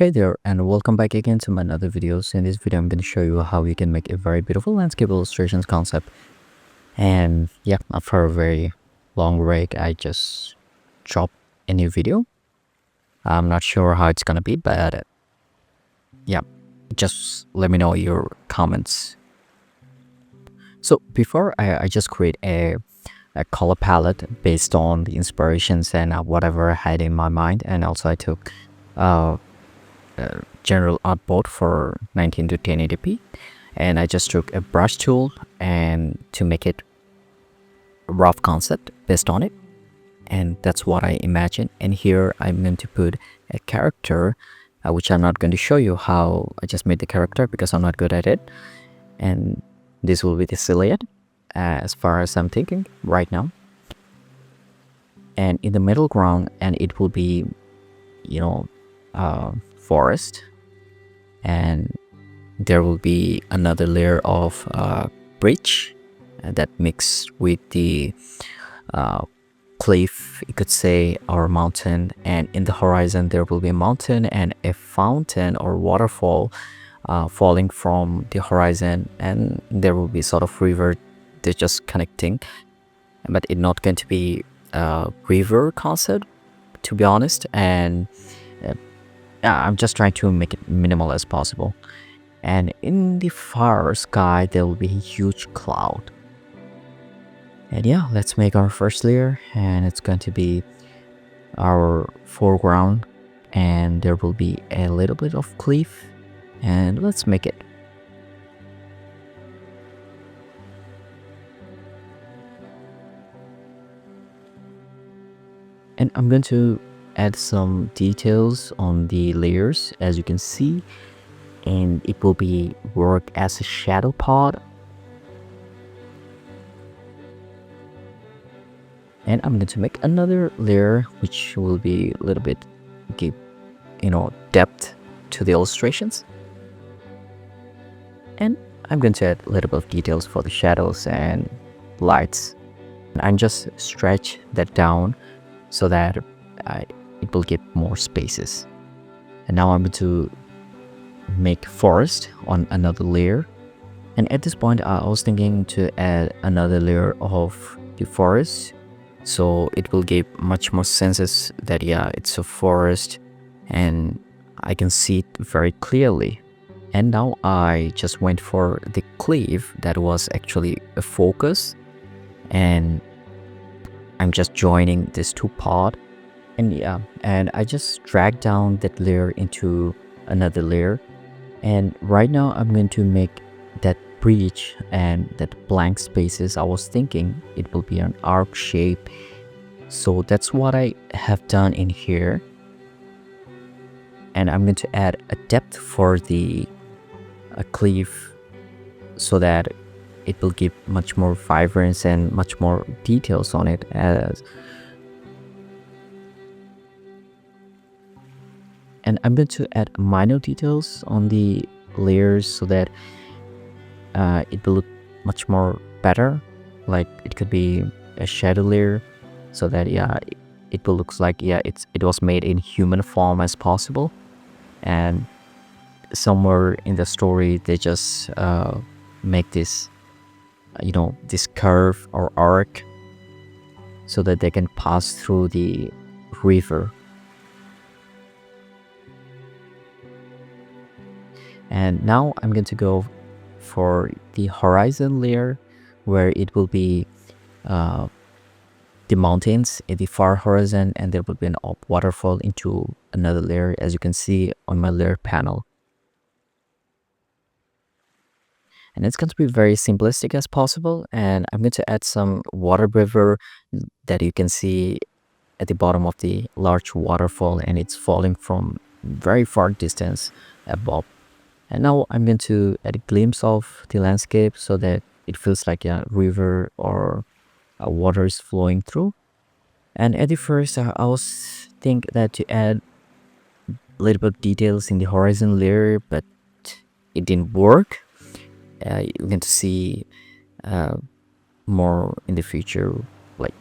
Hey there, and welcome back again to my another videos. In this video I'm going to show you how you can make a very beautiful landscape illustrations concept. And yeah, after a very long break I just dropped a new video. I'm not sure how it's gonna be, but yeah, just let me know your comments. So before I just create a color palette based on the inspirations and whatever I had in my mind, and also I took general artboard for 19 to 1080p, and I just took a brush tool and to make it a rough concept based on it, and that's what I imagine. And here I'm going to put a character, which I'm not going to show you how I just made the character because I'm not good at it, and this will be the silhouette as far as I'm thinking right now. And in the middle ground, and it will be, forest, and there will be another layer of bridge that mixed with the cliff, you could say, or mountain. And in the horizon there will be a mountain and a fountain or waterfall falling from the horizon, and there will be sort of river. They're just connecting, but it's not going to be a river concept, to be honest. And yeah, I'm just trying to make it minimal as possible. And in the far sky there will be a huge cloud. And yeah, let's make our first layer, and it's going to be our foreground, and there will be a little bit of cliff, and let's make it. And I'm going to add some details on the layers, as you can see, and it will be work as a shadow pod. And I'm going to make another layer which will be a little bit give depth to the illustrations, and I'm going to add a little bit of details for the shadows and lights, and just stretch that down so that it will give more spaces. And now I'm going to make forest on another layer, and at this point I was thinking to add another layer of the forest, so it will give much more senses that yeah, it's a forest and I can see it very clearly. And now I just went for the cliff that was actually a focus, and I'm just joining this two part. And yeah, and I just drag down that layer into another layer, and right now I'm going to make that bridge and that blank spaces. I was thinking it will be an arc shape, so that's what I have done in here. And I'm going to add a depth for the cliff so that it will give much more vibrance and much more details on it. And I'm going to add minor details on the layers so that it will look much more better. Like it could be a shadow layer, so that yeah, it will look like yeah, it was made in human form as possible. And somewhere in the story they just make this this curve or arc so that they can pass through the river. And now I'm going to go for the horizon layer, where it will be the mountains in the far horizon, and there will be an waterfall into another layer, as you can see on my layer panel. And it's going to be very simplistic as possible, and I'm going to add some water river that you can see at the bottom of the large waterfall, and it's falling from very far distance above. And now I'm going to add a glimpse of the landscape so that it feels like a river or water is flowing through. And at the first I was think that to add a little bit of details in the horizon layer, but it didn't work. You're going to see more in the future. Like,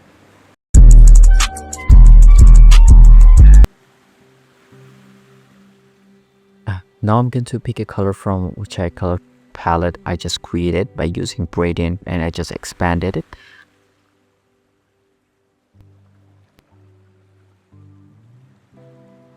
Now I'm going to pick a color from which I color palette I just created by using gradient, and I just expanded it.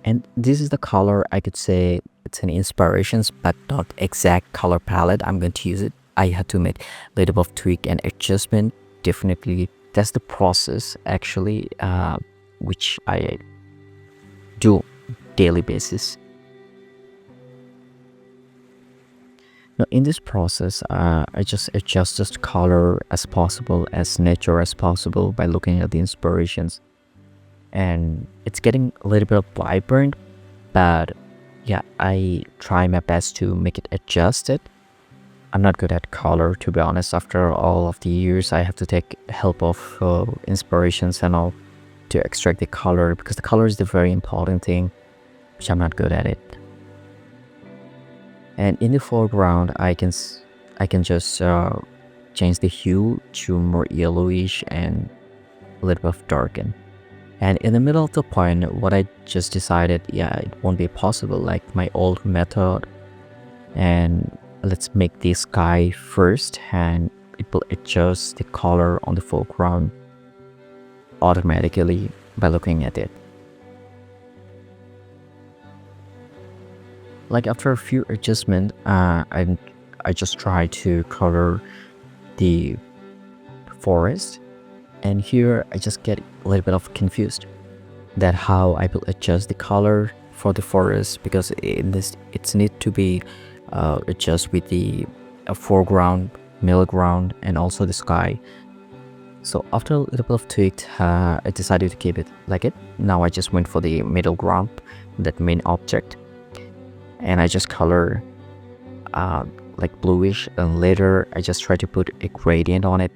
And this is the color, I could say it's an inspirations, but not exact color palette I'm going to use it. I had to make a little bit of tweak and adjustment. Definitely, that's the process actually, which I do daily basis. Now in this process, I just adjust the color as possible, as natural as possible by looking at the inspirations. And it's getting a little bit vibrant, but yeah, I try my best to make it adjusted. I'm not good at color, to be honest. After all of the years, I have to take help of inspirations and all to extract the color, because the color is the very important thing, which I'm not good at it. And in the foreground, I can just change the hue to more yellowish and a little bit of darken. And in the middle of the point, what I just decided, yeah, it won't be possible like my old method. And let's make the sky first, and it will adjust the color on the foreground automatically by looking at it. Like after a few adjustments, I just try to color the forest, and here I just get a little bit of confused that how I will adjust the color for the forest, because in this it's need to be adjust with the foreground, middle ground, and also the sky. So after a little bit of tweak, I decided to keep it like it. Now I just went for the middle ground, that main object, and I just color like bluish, and later I just try to put a gradient on it.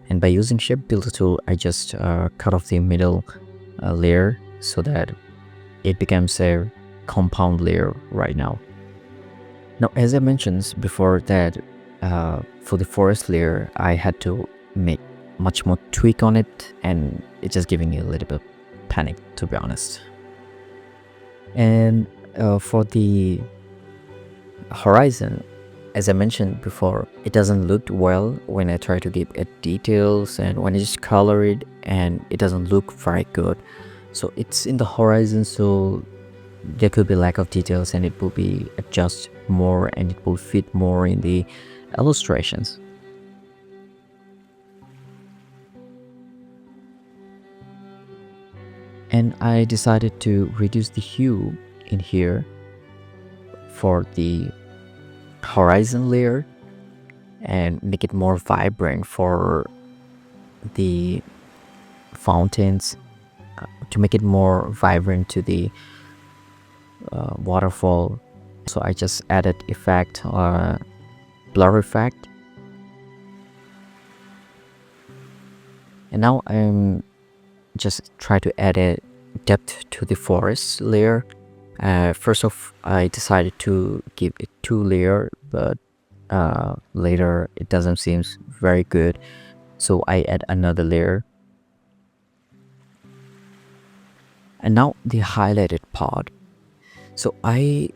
And by using shape builder tool, I just cut off the middle layer so that it becomes a compound layer right now. Now, as I mentioned before that for the forest layer, I had to make much more tweak on it, and it's just giving me a little bit of panic, to be honest. And for the horizon, as I mentioned before, it doesn't look well when I try to give it details, and when I just color it, and it doesn't look very good. So it's in the horizon, so there could be lack of details, and it will be adjust more, and it will fit more in the illustrations. And I decided to reduce the hue in here for the horizon layer and make it more vibrant for the fountains, to make it more vibrant to the waterfall. So I just added effect, blur effect, and now I'm just try to add a depth to the forest layer. First off, I decided to give it 2 layer, but later it doesn't seem very good, so I add another layer. And now the highlighted part, so I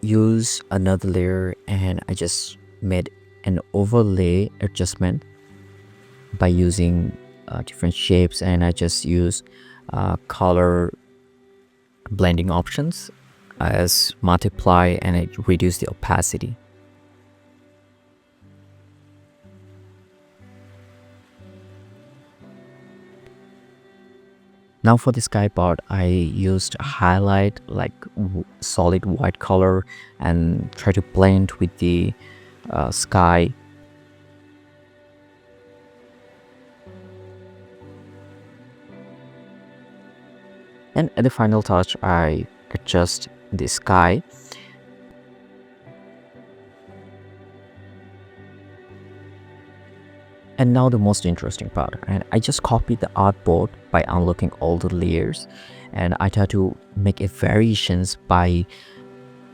use another layer, and I just made an overlay adjustment by using different shapes, and I just use color blending options as multiply, and I reduce the opacity. Now for the sky part, I used highlight like solid white color and try to blend with the sky. And at the final touch, I adjust the sky. And now the most interesting part, and I just copied the artboard by unlocking all the layers, and I try to make a variations by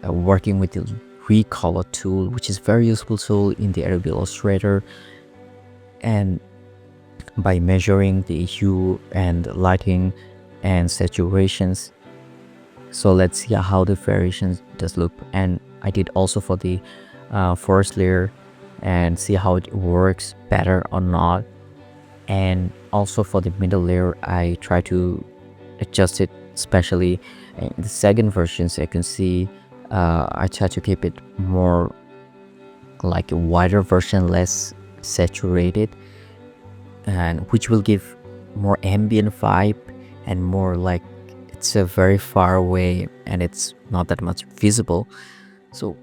working with the recolor tool, which is very useful tool in the Adobe Illustrator, and by measuring the hue and lighting and saturations. So let's see how the variations does look. And I did also for the first layer and see how it works better or not. And also for the middle layer, I try to adjust it, especially in the second version. So you can see I try to keep it more like a wider version, less saturated, and which will give more ambient vibe and more like it's a very far away and it's not that much visible. So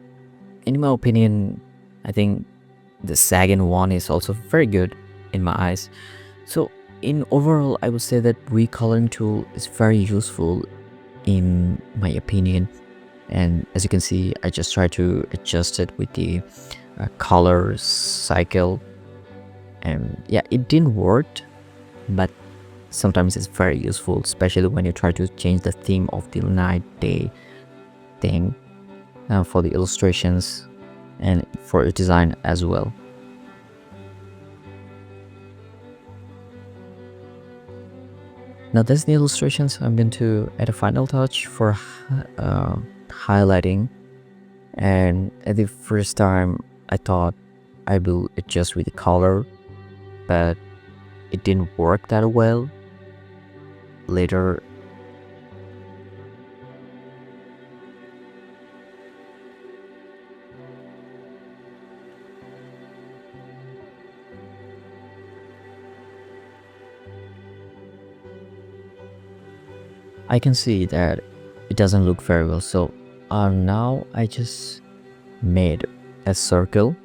in my opinion, I think the second one is also very good in my eyes. So in overall, I would say that recoloring tool is very useful in my opinion. And as you can see, I just try to adjust it with the color cycle, and yeah, it didn't work, but sometimes it's very useful, especially when you try to change the theme of the night day thing for the illustrations and for your design as well. Now that's the illustrations. I'm going to add a final touch for highlighting. And at the first time I thought I will adjust with the color, but it didn't work that well. Later I can see that it doesn't look very well. So now I just made a circle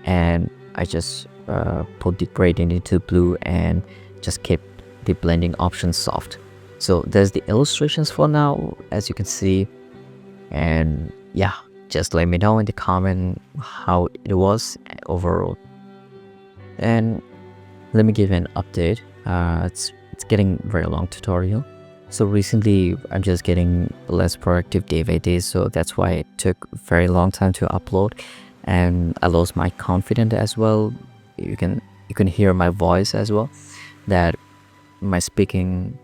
and I just put the gradient into blue and just kept the blending option soft. So there's the illustrations for now, as you can see. And yeah, just let me know in the comment how it was overall. And let me give an update. It's getting very long tutorial. So recently I'm just getting less productive day by day, so that's why it took a very long time to upload, and I lost my confidence as well. You can hear my voice as well, that my speaking,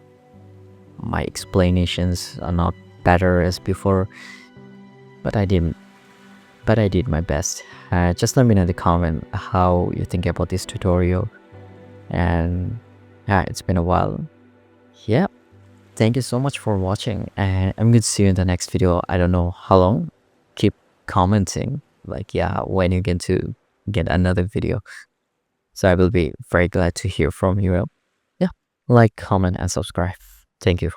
my explanations are not better as before, but I did my best. Just let me know in the comment how you think about this tutorial. And yeah, it's been a while. Yeah, thank you so much for watching, and I'm going to see you in the next video. I don't know how long. Keep commenting, like, yeah, when you're going to get another video. So I will be very glad to hear from you. Yeah, like, comment, and subscribe. Thank you.